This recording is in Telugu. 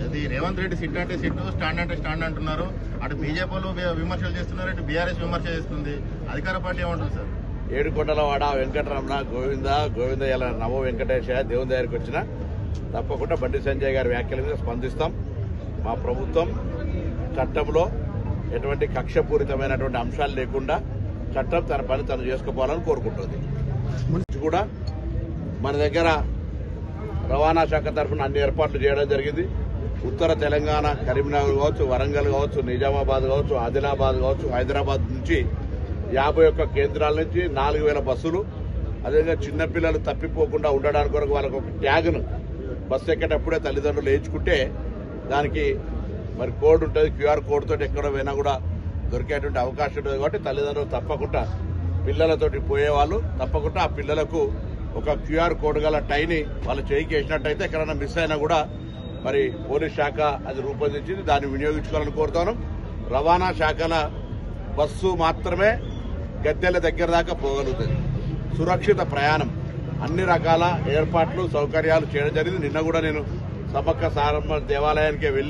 అది రేవంత్ రెడ్డి సిట్ అంటే సిట్, స్టాండ్ అంటే స్టాండ్ అంటున్నారు. అటు బీజేపీలు విమర్శలు చేస్తున్నారు, ఇటు బీఆర్ఎస్ విమర్శ చేస్తుంది. అధికార పార్టీ ఏమంటుంది సార్? ఏడుకొండలవాడ వెంకటరమణ గోవింద గోవింద ఇలా నమో వెంకటేశ దేవుని దగ్గరికి వచ్చిన తప్పకుండా బండి సంజయ్ గారి వ్యాఖ్యల మీద స్పందిస్తాం. మా ప్రభుత్వం చట్టంలో ఎటువంటి కక్షపూరితమైనటువంటి అంశాలు లేకుండా చట్టం తన పని తను చేసుకోవాలని కోరుకుంటుంది. కూడా మన దగ్గర రవాణా శాఖ తరఫున అన్ని ఏర్పాట్లు చేయడం జరిగింది. ఉత్తర తెలంగాణ కరీంనగర్ కావచ్చు, వరంగల్ కావచ్చు, నిజామాబాద్ కావచ్చు, ఆదిలాబాద్ కావచ్చు, హైదరాబాద్ నుంచి 51 కేంద్రాల నుంచి 4000 బస్సులు, అదేవిధంగా చిన్నపిల్లలు తప్పిపోకుండా ఉండడానికి కొరకు వాళ్ళకు ఒక ట్యాగ్ను బస్సు ఎక్కేటప్పుడే తల్లిదండ్రులు వేయించుకుంటే దానికి మరి కోడ్ ఉంటుంది. క్యూఆర్ కోడ్ తోటి ఎక్కడ పోయినా కూడా దొరికేటువంటి అవకాశం ఉంటుంది. కాబట్టి తల్లిదండ్రులు తప్పకుండా పిల్లలతోటి పోయేవాళ్ళు తప్పకుండా ఆ పిల్లలకు ఒక క్యూఆర్ కోడ్ గల టైని వాళ్ళు చేయికి వేసినట్టయితే ఎక్కడైనా మిస్ అయినా కూడా మరి పోలీస్ శాఖ అది రూపొందించింది, దాన్ని వినియోగించుకోవాలని కోరుతాను. రవాణా శాఖల బస్సు మాత్రమే గద్దెల దగ్గర దాకా పోగలుగుతుంది. సురక్షిత ప్రయాణం అన్ని రకాల ఏర్పాట్లు సౌకర్యాలు చేయడం జరిగింది. నిన్న కూడా నేను సమ్మక్క సారమ్మ దేవాలయానికి వెళ్ళి